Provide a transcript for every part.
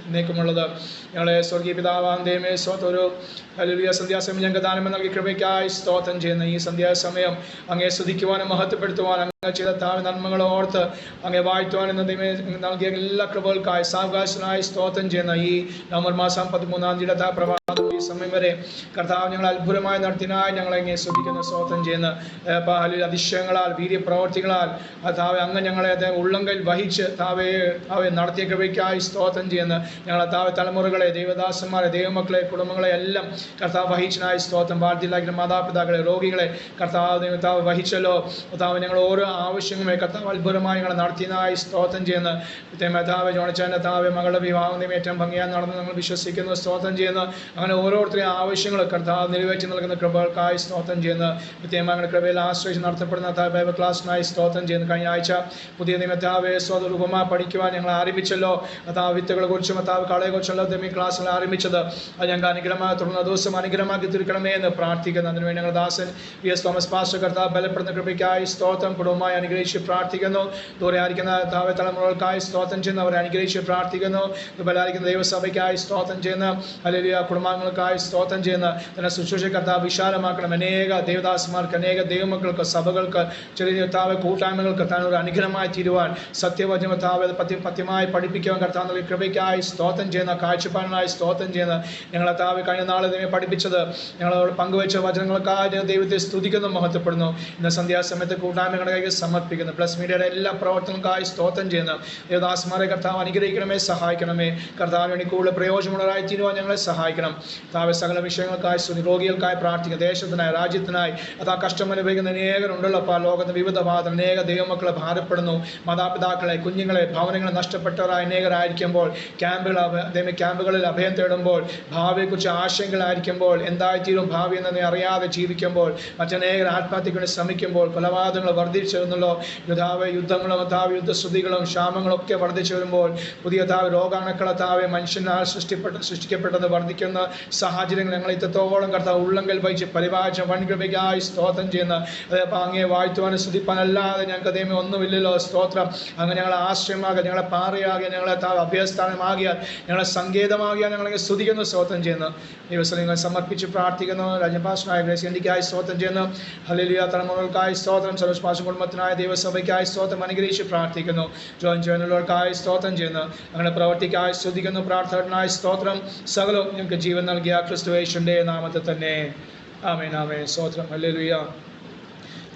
എന്നേക്കുമുള്ളത്. ഞങ്ങളെ സ്വർഗീയ പിതാവാം ദൈവമേ, ഒരു ഹല്ലേലൂയ സന്ധ്യാസമയം ഞങ്ങൾക്ക് ദാനം നൽകി കൃപയ്ക്കായി സ്തോത്രം ചെയ്യുന്ന ഈ സന്ധ്യാസമയം അങ്ങേ സ്തുതിക്കുവാനും മഹത്വപ്പെടുത്തുവാനും അങ്ങ് ചെയ്ത നന്മകളെ ഓർത്ത് അങ്ങേ വാഴ്ത്തുവാൻ എന്ന ദൈവമേ നൽകിയ എല്ലാ കൃപകൾക്കായി സാവകാശനായി സ്തോത്രം ചെയ്യുന്ന ഈ നവംബർ മാസം 13 പ്രഭാതം ഈ സമയം വരെ കർത്താവ് ഞങ്ങൾ അത്ഭുതമായി നടത്തിനായി ഞങ്ങളെ അങ്ങേ സ്തുതിക്കുന്ന സ്തോത്രം ചെയ്യുന്ന അതിശയങ്ങളാൽ വീര്യപ്രവർത്തികളാൽ താവെ അങ്ങ് ഞങ്ങളെ ഉള്ളങ്കൽ വഹിച്ച് താവെ നടത്തിയ കൃപയ്ക്കായി സ്തോത്രം ചെയ്യുന്ന ഞങ്ങളെ താവെ തലമുറകളെ ദൈവദാസന്മാരെ ദൈവമക്കളെ കുടുംബങ്ങളെ എല്ലാം കർത്താവ് വഹിച്ചനായി സ്തോത്രം. ബാധ്യതയിലാക്കുന്ന മാതാപിതാക്കളെ രോഗികളെ കർത്താവ് വഹിച്ചല്ലോ. കർത്താവ് ഞങ്ങൾ ഓരോ ആവശ്യങ്ങളുമേ കർത്താവ് അത്ഭുതമായി ഞങ്ങൾ നടത്തിയതായി സ്തോത്രം ചെയ്യുന്നു. കർത്താവ് ജോണിച്ചാൻ്റെ താവെ മകളുടെ വിവാഹം ഏറ്റവും ഭംഗിയായി നടന്ന് ഞങ്ങൾ വിശ്വസിക്കുന്നു, സ്തോത്രം ചെയ്യുന്നു. അങ്ങനെ ഓരോരുത്തരെയും ആവശ്യങ്ങൾ കർത്താവ് നിറവേറ്റി നൽകുന്ന കൃപകൾക്കായി സ്തോത്രം ചെയ്യുന്നു. പ്രത്യേകമായ കൃപയിൽ ആശ്രയിച്ച് നടത്തപ്പെടുന്ന ബൈബിൾ ക്ലാസ്സിനായി സ്തോത്രം ചെയ്യുന്നു. കഴിഞ്ഞ ആഴ്ച പുതിയ നിയമത്താവെ സ്വതരൂപമ പഠിക്കുവാൻ ഞങ്ങൾ ആരംഭിച്ചല്ലോ. കർത്താവ് വിത്തുകളെ കുറിച്ചും കർത്താവ് കളയെ കുറിച്ചുള്ള ഈ ക്ലാസ്സുകൾ ആരംഭിച്ചത് അത് ഞങ്ങൾക്ക് അനുഗ്രഹമായി തുടർന്ന ദിവസം അനുഗ്രഹമാക്കി തീർക്കണമേ എന്ന് പ്രാർത്ഥിക്കുന്നു. അതിനുവേണ്ടി ഞങ്ങൾ ദാസൻ PS തോമസ് പാസ്റ്റർ കർത്താവ് ബലപ്പെടുന്ന കൃപയ്ക്കായി സ്തോത്രം കുടുംബമായി അനുഗ്രഹിച്ച് പ്രാർത്ഥിക്കുന്നു. ദൂരെ ആയിരിക്കുന്ന താവെ തലമുറകൾക്കായി സ്തോത്രം ചെയ്യുന്നു, അവരെ അനുഗ്രഹിച്ച് പ്രാർത്ഥിക്കുന്നു. ബലായിരിക്കുന്ന ദൈവസഭയ്ക്കായി സ്തോത്രം ചെയ്യുന്ന ഹല്ലേലൂയ കുടുംബാംഗങ്ങൾക്കായി സ്തോത്രം ചെയ്യുന്ന തന്നെ ശുശ്രൂഷ കർത്താവ് വിശാലമാക്കണം. അനേക ദേവദാസന്മാർക്ക് അനേക ദൈവമക്കൾക്ക് സഭകൾക്ക് ചെറിയ താവെ കൂട്ടായ്മകൾക്ക് താൻ ഒരു അനുഗ്രഹമായി തീരുവാൻ സത്യവചന താവെ പത്യമായി പഠിപ്പിക്കുവാൻ കർത്താവ് നൽകിയ കൃപയ്ക്കായി സ്തോത്രം ചെയ്യുന്ന കാഴ്ചപ്പാടിനായി സ്തോത്രം ചെയ്യുന്ന ഞങ്ങളെ താവെ കഴിഞ്ഞ നാളെ ദൈവം പഠിപ്പിച്ചത് ഞങ്ങളോട് പങ്കുവെച്ച വചനങ്ങൾക്കായി ദൈവത്തെ സ്തുതിക്കുന്നു, മഹത്വപ്പെടുന്നു. ഇന്ന് സന്ധ്യാസമയത്ത് കൂട്ടായ്മകളുടെ കൈകൾ സമർപ്പിക്കുന്നു. പ്ലസ് മീഡിയയുടെ എല്ലാ പ്രവർത്തനങ്ങൾക്കായി സ്തോത്രം ചെയ്യുന്നു. ദേവദാസന്മാരെ കർത്താവ് അനുഗ്രഹിക്കണമേ, സഹായിക്കണമേ. കർത്താവിന് വേണ്ടി കൂടുതൽ പ്രയോജനമുള്ളവരായി തീരുവാൻ ഞങ്ങളെ സഹായിക്കണം. താവെ സകല വിഷയങ്ങൾക്കായി രോഗികൾക്കായി പ്രാർത്ഥിക്കുക. ദേശത്തിനായി രാജ്യത്തിനായി കഷ്ടം അനുഭവിക്കുന്ന അനേകരുണ്ടല്ലോ. ലോകത്ത് വിവിധ ഭാഗത്ത് അനേക ദൈവമക്കളെ ഭാരപ്പെടുന്നു. മാതാപിതാക്കളെ കുഞ്ഞുങ്ങളെ ഭവനങ്ങളെ നഷ്ടപ്പെട്ടവരായ അനേകരായിരിക്കുമ്പോൾ ക്യാമ്പുകളിൽ അഭയം തേടുമ്പോൾ ഭാവിയെക്കുറിച്ച് ആശങ്കകളായിരിക്കുമ്പോൾ എന്തായിത്തീരും ഭാവി എന്നതിനെ അറിയാതെ ജീവിക്കുമ്പോൾ മറ്റനേകർ ആത്മഹത്യക്ക് വേണ്ടി ശ്രമിക്കുമ്പോൾ കൊലപാതകങ്ങൾ വർദ്ധിച്ചു വരുന്നല്ലോ. യുദ്ധങ്ങളും യുദ്ധശ്രുതികളും ക്ഷാമങ്ങളും ഒക്കെ വർദ്ധിച്ചു വരുമ്പോൾ പുതിയ രോഗാണുക്കളെ മനുഷ്യനാൽ സൃഷ്ടിക്കപ്പെട്ടത് വർദ്ധിക്കുന്ന സാഹചര്യങ്ങൾ ഞങ്ങൾ ഇത്രത്തോളം കർത്താവ് ഉള്ളങ്കൽ വഹിച്ച് പരിപാലിച്ച വൻകൃപയ്ക്കായി സ്തോത്രം ചെയ്യുന്ന അങ്ങേ വാഴ്ത്തുവാനും സ്തുതിപ്പാനല്ലാതെ ഞങ്ങൾക്ക് ദൈവം ഒന്നുമില്ലല്ലോ. സ്തോത്രം. അങ്ങ് ഞങ്ങളെ ആശ്രയമാകിയ ഞങ്ങളെ പാറയാകിയ ഞങ്ങളെ അഭയസ്ഥാനമാകിയാൽ ഞങ്ങളെ സങ്കേതമാകിയാൽ ഞങ്ങളെ സ്തുതിക്കുന്നു, സ്തോത്രം ചെയ്യുന്നു. ദൈവസ്ഥലങ്ങൾ സമർപ്പിച്ച് പ്രാർത്ഥിക്കുന്നു. രാജപാഷനായ ഗ്രേസിക്കായി സ്തോത്രം ചെയ്യുന്നു. ഹല്ലേലൂയ തലമുറകൾക്കായി സ്തോത്രം. സർവ്വപാഷ കുടുംബത്തിനായ ദൈവസഭയ്ക്കായി സ്തോത്രം അനുഗ്രഹിച്ച് പ്രാർത്ഥിക്കുന്നു. ജോയിൻ ചെയ്യുന്നവർക്കായി സ്തോത്രം ചെയ്യുന്നു. അങ്ങനെ പ്രവർത്തിക്കായി സ്തുതിക്കുന്നു. പ്രാർത്ഥനായി സ്തോത്രം. സകലവും ഞങ്ങൾക്ക് ജീവൻ നൽകിയ ക്രിസ്തുയേശുവിന്റെ നാമത്തിൽ തന്നെ ആമേൻ, ആമേൻ. സ്തോത്രം. ഹല്ലേലൂയ.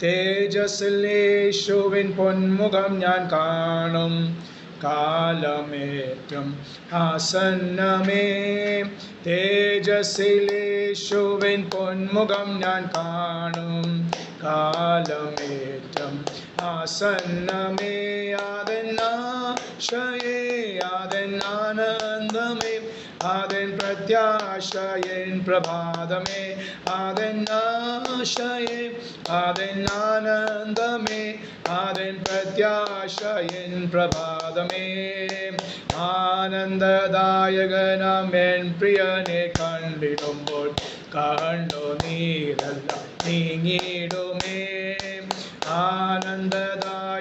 തേജസ്സിൽ യേശുവിൻ പൊന്മുഖം ഞാൻ കാണും കാലമേറ്റം ആസന്നമേ. തേജസ്സിൽ യേശുവിൻ പൊന്മുഖം ഞാൻ കാണും കാലമേറ്റം ആസന്നമേ. ആദനാശയേ ആദനാനന്ദമേ ആദൻ പ്രത്യാശയൻ പ്രഭാതമേ. ആദനാശയേ ആദനാനന്ദമേ ആദൻ പ്രത്യാശയൻ പ്രഭാതമേ. ആനന്ദദായകനാമെൻ പ്രിയനെ കണ്ടിടുമ്പോൾ കണ്ണുനീരെല്ലാം നീങ്ങിടുമേ. ആനന്ദദായകനാമെൻ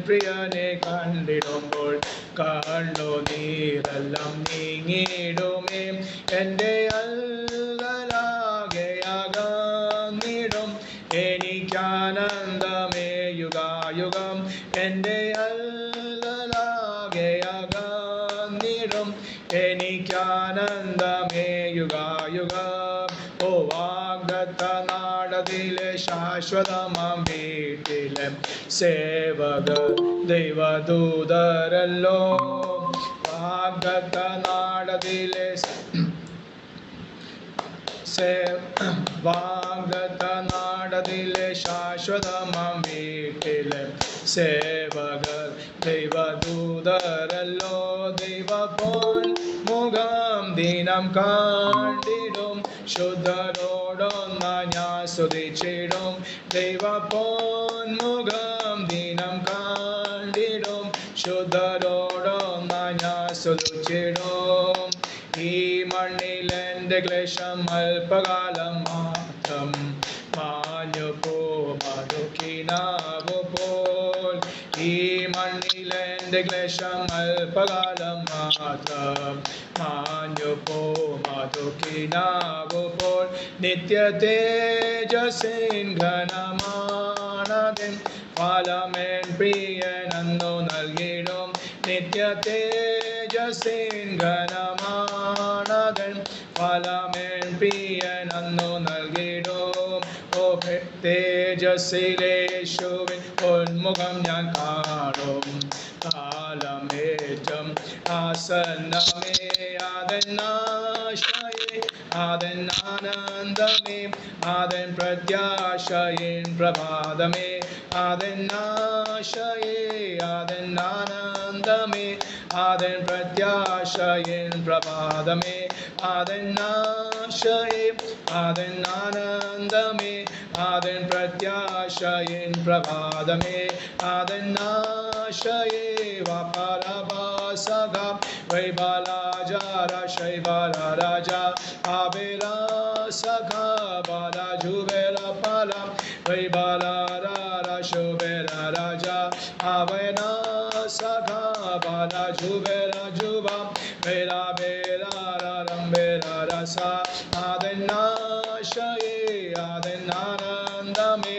പ്രിയനെ കണ്ടിടുമ്പോൾ കണ്ണുനീരെല്ലാം നീങ്ങിടുമേ. എൻ്റെ അല്ലലാകെയാകാന്നിടും എനിക്കാനന്ദമേ യുഗായുഗം. എൻ്റെ അല്ലലാകെയാകാന്നിടും എനിക്കാനന്ദമേ യുഗായുഗം. ഓ വാഗ്ദത്ത നാടതിലെ ശാശ്വതമാം വീട്ടിലെ സേവകർ ദൈവദൂതരല്ലോ. വാഗ്ദത്ത നാടതിലെ വാഗ്ദത്ത നാടതിലെ ശാശ്വതമാം വീട്ടിലെ സേവകർ ദൈവദൂതരല്ലോ. ദൈവപോൻ മുഖം ദിനം കണ്ടിടും ശുദ്ധരോടൊന്ന ഞാൻ സ്തുതിച്ചിടും. ദൈവപോൻ മുഖം ദിനം കണ്ടിടും ശുദ്ധരോടൊന്ന ഞാൻ സ്തുതിച്ചിടും. ഈ മണ്ണിലെൻ്റെ ക്ലേശം അല്പകാലം മാത്രം മാഞ്ഞു പോൽ. ഈ മണ്ണിലെൻ്റെ എൻ്റെ ക്ലേശം അല്പകാലം മാത്രം മാഞ്ഞു പോതുക്കിനാവുമ്പോൾ നിത്യ തേജസ്സിൻ ഘനമാണതിൻ ഫലമേൻ പ്രിയനന്നു നൽകിടും നിത്യ തേജസ്സിൻ ഘനമാണതിൻ ഫലമേൻ പ്രിയനന്നു നൽകിടും ഓ തേജസ്സിലേശുവിൻ ഉന്മുഖം ഞാൻ കാണും കാലമേറ്റം ആസന്നമേ അതെന്നാശയേ അതെന്നാനന്ദമേ അതെൻ പ്രത്യാശയിൻ പ്രഭാതമേ അതെന്നാശയേ അതെന്നാനന്ദമേ അതെൻ പ്രത്യാശയിൻ പ്രഭാതമേ അതെന്നാശയേ അതെന്നാനന്ദമേ അതെൻ പ്രത്യാശയിൻ പ്രഭാതമേ അതെന്നാശയേ വപരഭാസക വൈബാലാജാര ശൈബാല രാജ ആബേല സഖ ബാല ജുബേല പാല വൈബാലാര ശുബേല രാജ ആവേന സഖ ബാല ജുബേല ജുബ ബേല ബേല രംബേല രസ ആദന്നാശയേ ആദന്നാനന്ദമേ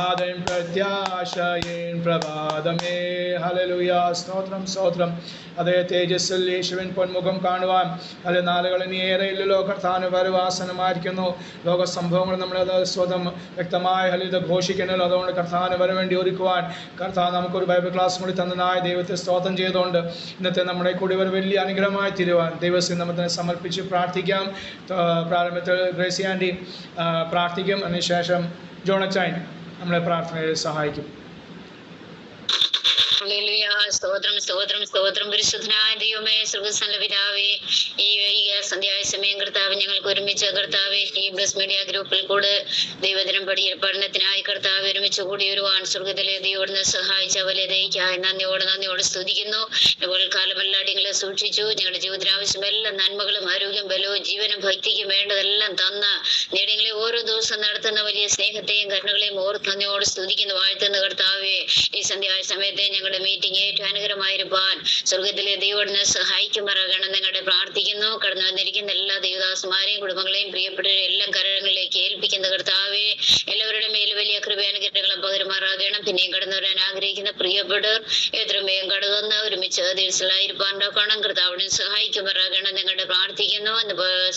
ആദൻ പ്രത്യാശയിൻ പ്രഭാതമേ ഹല്ലേലൂയ സ്തോത്രം സ്തോത്രം അതേ തേജസ്സിൽ യേശുവിൻ പൊന്മുഖം കാണുവാൻ അത് നാളുകളിൽ ഏറെയില്ലല്ലോ കർത്താവിന് വരവാസനമായിരിക്കുന്നു ലോക സംഭവങ്ങൾ നമ്മളത് സ്വതം വ്യക്തമായ ഹലിത ഘോഷിക്കണമല്ലോ അതുകൊണ്ട് കർത്താവിന് വര വേണ്ടി ഒരുക്കുവാൻ കർത്താവ് നമുക്കൊരു ബൈബിൾ ക്ലാസ് കൂടി തന്നതായ ദൈവത്തെ സ്തോത്രം ചെയ്തുകൊണ്ട് ഇന്നത്തെ നമ്മുടെ കൂടി ഒരു വലിയ അനുഗ്രഹമായി തീരുവാൻ ദൈവത്തെ നമുക്ക് സമർപ്പിച്ച് പ്രാർത്ഥിക്കാം. പ്രാരംഭത്തിൽ ഗ്രേസി ആൻറ്റി പ്രാർത്ഥിക്കും, അതിനുശേഷം ജോണച്ചൻ നമ്മളെ പ്രാർത്ഥനയിൽ സഹായിക്കും. സ്തോത്രം സ്തോത്രം സ്തോത്രം പരിശുദ്ധനായ ദൈവമേ സർവ്വസകല പിതാവേ, ഈ വൈകിയ സന്ധ്യായ സമയം കർത്താവ് ഞങ്ങൾക്ക് ഒരുമിച്ച് കർത്താവെ ഈ ബ്ലസ് മീഡിയ ഗ്രൂപ്പിൽ കൂടെ ദൈവദിനം പഠനത്തിനായി കർത്താവ് ഒരുമിച്ച് കൂടി വരുവാൻ സ്വർഗത്തിലെ ദൈവോടുന്ന് സഹായിച്ച വലിയ ദൈക്കായി നന്ദിയോട് സ്തുതിക്കുന്നു. ഇപ്പോൾ കാലമല്ലാടിങ്ങളെ സൂക്ഷിച്ചു ഞങ്ങളുടെ ജീവിതത്തിന് ആവശ്യം എല്ലാ നന്മകളും ആരോഗ്യം ബലവും ജീവനും ഭക്തിക്കും വേണ്ടതെല്ലാം തന്ന നേടിയങ്ങളെ ഓരോ ദിവസം നടത്തുന്ന വലിയ സ്നേഹത്തെയും കരുണകളെയും ഓർത്ത് നന്ദിയോട് സ്തുതിക്കുന്നു വാഴ്ത്തുന്ന കർത്താവെ ഈ സന്ധ്യായ സമയത്തെ ഞങ്ങളുടെ മീറ്റിംഗ് ഏറ്റവും അനുഗ്രഹമായിരിക്കാൻ സ്വർഗത്തിലെ ദൈവോടിനെ സഹായിക്കുമാറാകണം ഞങ്ങളുടെ പ്രാർത്ഥിക്കുന്നു. കടന്നു വന്നിരിക്കുന്ന എല്ലാ ദൈവദാസന്മാരെയും കുടുംബങ്ങളെയും പ്രിയപ്പെട്ടവരെ എല്ലാം കരങ്ങളിലേക്ക് ഏൽപ്പിക്കുന്ന കർത്താവെ എല്ലാവരുടെ മേലും വലിയ കൃപയാനുഗ്രഹങ്ങളും പകരുമാറാകണം. പിന്നെയും കടന്നു വരാൻ ആഗ്രഹിക്കുന്ന പ്രിയപ്പെട്ടവർ എത്രയും കടന്നു ഒരുമിച്ച് തീർച്ചയായിരിക്കാൻ കർത്താവിനെ സഹായിക്കുമാറാകണം ഞങ്ങളുടെ പ്രാർത്ഥിക്കുന്നു.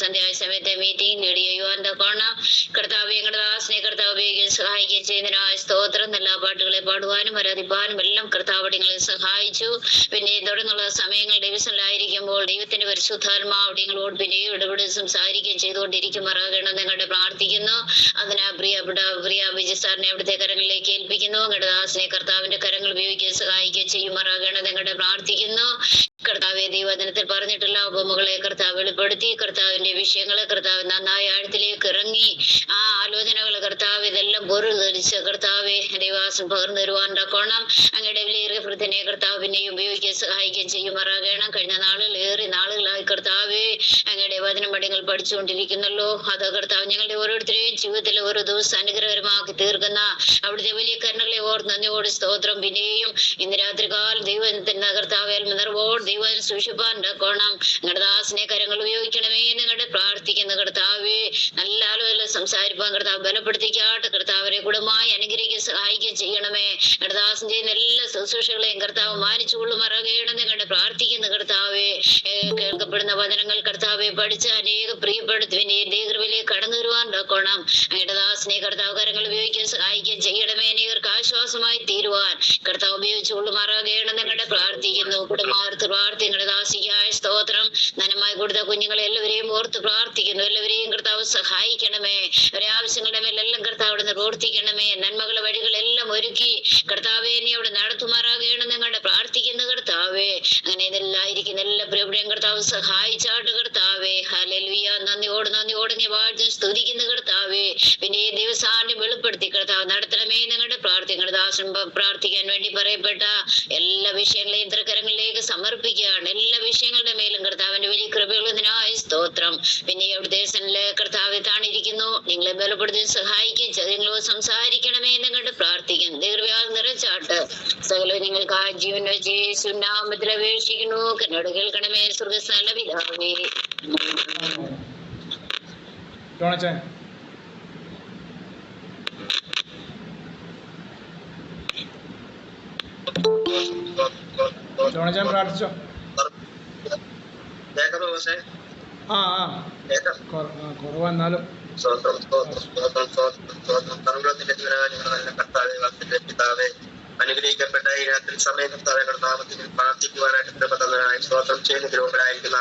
സന്ധ്യായ സമയത്തെ മീറ്റിംഗ് ലീഡ് ചെയ്യുവാൻ തക്കോണം കർത്താവ് ഞങ്ങളുടെ ദാസനെ കർത്താവ് ഉപയോഗിക്കാൻ സഹായിക്കുകയും ചെയ്യുന്നതിനായ സ്തോത്രം. എല്ലാ പാട്ടുകളെ പാടുവാനും ആരാധിപ്പാനും എല്ലാം കർത്താവ് നിങ്ങളെ സഹായിച്ചു. പിന്നെ തുടർന്നുള്ള സമയങ്ങൾ ദിവസങ്ങളിലായിരിക്കുമ്പോൾ ദൈവത്തിന്റെ പരിശുദ്ധാത്മാവ് നിങ്ങളോട് പിന്നെയും ഇടപെടുകയും സംസാരിക്കുകയും ചെയ്തുകൊണ്ടിരിക്കുമാറാകണം ഞങ്ങളുടെ പ്രാർത്ഥിക്കുന്നു. അതിനാ പ്രിയ വിജയ് സാറിനെ അവിടുത്തെ കരങ്ങളിലേക്ക് ഏൽപ്പിക്കുന്നു. ഞങ്ങളുടെ ദാസനെ കർത്താവിന്റെ കരങ്ങൾ ഉപയോഗിക്കുകയും സഹായിക്കുകയും ചെയ്യുമാറാകണം ഞങ്ങളുടെ പ്രാർത്ഥിക്കുന്നു. കർത്താവെ ദൈവവചനത്തിൽ പറഞ്ഞിട്ടുള്ള ഉപമകളെ കർത്താവ് വെളിപ്പെടുത്തി കർത്താവിന്റെ വിഷയങ്ങളെ കർത്താവ് നന്നായി ആഴത്തിലേക്ക് ഇറങ്ങി ആ ആലോചനകൾ കർത്താവ് ഇതെല്ലാം പൊരുൾ ധരിച്ച് കർത്താവെ ദൈവാസം പകർന്നു തരുവാൻ തക്കോണം അങ്ങയുടെ വിലയേറിയ വൃത്തിനെ കർത്താവ് പിന്നെയും ഉപയോഗിക്കുകയും സഹായിക്കുകയും ചെയ്യുമാറാകണം. കഴിഞ്ഞ ഏറെ നാളുകളായി കർത്താവെ അങ്ങയുടെ വചനം പടികൾ പഠിച്ചുകൊണ്ടിരിക്കുന്നല്ലോ. അത് കർത്താവ് ഞങ്ങളുടെ ഓരോരുത്തരെയും ജീവിതത്തിൽ ഓരോ ദിവസം അനുഗ്രഹകരമാക്കി തീർക്കുന്ന അവിടുത്തെ വലിയ കരുണകളെ ഓർത്ത് നന്ദിയോട് സ്തോത്രം. പിന്നെയും ഇന്ന് രാത്രികാലം ദൈവത്തിന്റെ കർത്താവ് നിറവോട് ദൈവം സൂക്ഷിപ്പാൻ കോണം നിങ്ങളുടെ ദാസനെ കരങ്ങൾ ഉപയോഗിക്കണമേ നിങ്ങളുടെ പ്രാർത്ഥിക്കുന്ന കർത്താവെ നല്ല ആളുകൾ സംസാരിപ്പാൻ കർത്താവ് ബലപ്പെടുത്തിക്കാട്ട് കർത്താവരെ കുടുംബമായി അനുഗ്രഹിക്കുക സഹായിക്കുകയും ചെയ്യണമേ. നിങ്ങളുടെ ദാസൻ ചെയ്യുന്ന എല്ലാ ശുശ്രൂഷകളെയും കർത്താവ് മാനിച്ചുകൊള്ളുമാറാകണം നിങ്ങളുടെ പ്രാർത്ഥിക്കുന്ന കർത്താവെ കേൾക്കപ്പെടുന്ന വചനങ്ങൾ കർത്താവെ പഠിച്ച് അനേക പ്രിയപ്പെടുത്തുവിന്റെ കൃപയിലേക്ക് കടന്നു വരുവാൻ കോണം അങ്ങയുടെ ദാസനെ കർത്താവ് കരങ്ങൾ ഉപയോഗിക്കാൻ സഹായിക്കുകയും ചെയ്യണമേ. അനേകർക്ക് ആശ്വാസമായി തീരുവാൻ കർത്താവ് ഉപയോഗിച്ചുകൊള്ളുമാറാകണം നിങ്ങളുടെ പ്രാർത്ഥിക്കുന്നു. കുടുംബാർത്ത് പ്രാർത്ഥിങ്ങളുടെ ദാസിക്കായ സ്തോത്രം. ധനമായി കൊടുത്ത കുഞ്ഞുങ്ങളെ എല്ലാവരെയും ഓർത്ത് പ്രാർത്ഥിക്കുന്നു. എല്ലാവരെയും കർത്താവ് സഹായിക്കണമേ. അവരെ ആവശ്യങ്ങളുടെ മേലെല്ലാം കർത്താവ് അവിടെ പ്രവർത്തിക്കണമേ. നന്മകളുടെ വഴികളെല്ലാം ഒരുക്കി കർത്താവെ നീ അവിടെ നടത്തുമാറാകണം നിങ്ങളുടെ പ്രാർത്ഥിക്കുന്ന കർത്താവേ. അങ്ങനെ ഇതെല്ലായിരിക്കുന്ന എല്ലാ പ്രിയപ്പെട്ടയും കർത്താവ് സഹായിച്ചാട്ട് കർത്താവേ. ഹല്ലേലൂയ. നന്ദിയോട് നീ വാഴ്ച സ്തുതിക്കുന്ന കർത്താവേ. പിന്നെ ഈ ദിവസാന്റെ വെളിപ്പെടുത്തി കർത്താവ് നടത്തണമേ നിങ്ങളുടെ പ്രാർത്ഥിക്കുന്ന ദാസൻ പ്രാർത്ഥിക്കാൻ വേണ്ടി പറയപ്പെട്ട എല്ലാ വിഷയങ്ങളെയും തൃക്കരങ്ങളിലേക്ക് സമർപ്പിക്കുകയാണ്. എല്ലാ വിഷയങ്ങളുടെ മേലും കർത്താവിന്റെ വലിയ കൃപയുള്ളതിനായി സ്തോത്രം. സ്തോത്രം. പിന്നെ അവിടുത്തെ സന്നിധിയില് കർത്താവെ താണിരിക്കുന്നു, നിങ്ങളെ ബലപ്പെടുത്തി സഹായിക്കും, നിങ്ങളോട് സംസാരിക്കണമേ എന്ന് കണ്ട് പ്രാർത്ഥിക്കുന്നു. ദീർഘ്യാൽ നിറച്ചാട്ട് സകലവും നിങ്ങൾക്ക് ആ ജീവൻ വെച്ച് യേശുവിൻ നാമത്തിൽ അപേക്ഷിക്കുന്നു. കന്നോട് കേൾക്കണമേ സ്വർഗ്ഗസ്ഥല പിതാവേ. ജോണച്ചൻ ജോണച്ചൻ പ്രാർത്ഥിച്ചോ? ആ കുറവെന്നാലും അനുഗ്രഹിക്കപ്പെട്ട ഈ രാത്രി സമയം കർത്താവെ നാമത്തിൽ പ്രാർത്ഥിക്കുവാനായിട്ട് കൃപതനായി സ്തോത്രം ചെയ്യുന്ന ഗ്രൂപ്പിലായിരിക്കുന്ന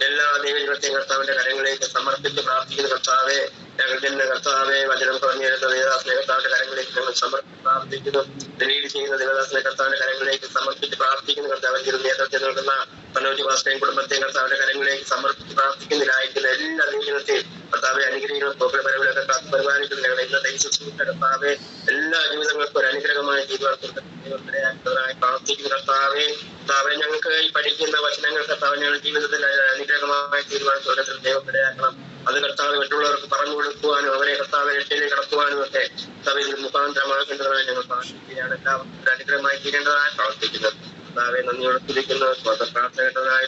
എല്ലാ ദൈവജനത്തെയും കർത്താവിന്റെ കരങ്ങളിലേക്ക് സമർപ്പിച്ച് പ്രാർത്ഥിക്കുന്ന കർത്താവെ, ഞങ്ങളുടെ കർത്താവെ വചനം പറഞ്ഞു തരുന്ന ദേവദാസനെ കർത്താവിന്റെ കരങ്ങളിലേക്ക് ഞങ്ങൾ സമർപ്പിച്ച് പ്രാർത്ഥിക്കുന്നു. ലീഡ് ചെയ്യുന്ന ദേവദാസനെ കർത്താവിന്റെ കരങ്ങളിലേക്ക് സമർപ്പിച്ച് പ്രാർത്ഥിക്കുന്ന കർത്താവ് നേതൃത്വം നൽകുന്ന മനോജ് ഭാസ്കരൻ കുടുംബത്തെയും കർത്താവിന്റെ കരങ്ങളിലേക്ക് സമർപ്പിച്ച് പ്രാർത്ഥിക്കുന്നതിനായിരിക്കുന്ന എല്ലാ ദൈവജനത്തെയും കർത്താവെ അനുഗ്രഹിക്കുന്ന പ്രോഗ്രാമുകളൊക്കെ കാത്തു പരിപാലിക്കുന്ന ഞങ്ങളുടെ ഇന്നത്തെ കർത്താവെ എല്ലാ ജീവിതങ്ങൾക്കും ഒരു അനുഗ്രഹമായ ജീവിതത്തിനായി പ്രാർത്ഥിക്കുന്ന കർത്താവെ. കർത്താവെ ഞങ്ങൾക്ക് ഈ പഠിക്കുന്ന വചനങ്ങൾ കർത്താവ് ഞങ്ങളുടെ ജീവിതത്തിൽ അനുഗ്രഹമായ തീരുമാനത്തോടെ ദൈവത്തിടയാക്കണം. അത് കർത്താവ് മറ്റുള്ളവർക്ക് പറഞ്ഞു കൊടുക്കുവാനും അവരെ കർത്താവ് രക്ഷയിലേക്ക് കടത്തുവാനും ഒക്കെ കർത്താവിൽ മുഖാന്തരമാക്കേണ്ടതായി ഞങ്ങൾ പ്രാർത്ഥിക്കുകയാണ്. എല്ലാവർക്കും അനുഗ്രഹമായി തീരേണ്ടതായി പ്രാർത്ഥിക്കുന്നത് കർത്താവെ നന്ദിയോടെ സ്തുതിക്കുന്നു. പ്രാർത്ഥനയുടേതായ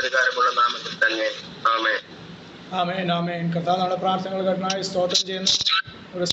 അധികാരമുള്ള നാമത്തിൽ തന്നെ ആമേൻ. ആമേൻ ആമേൻ. കർത്താവ് നമ്മുടെ പ്രാർത്ഥനകൾ കേട്ടനായി സ്തോത്രം ചെയ്യുന്നു. ഒരു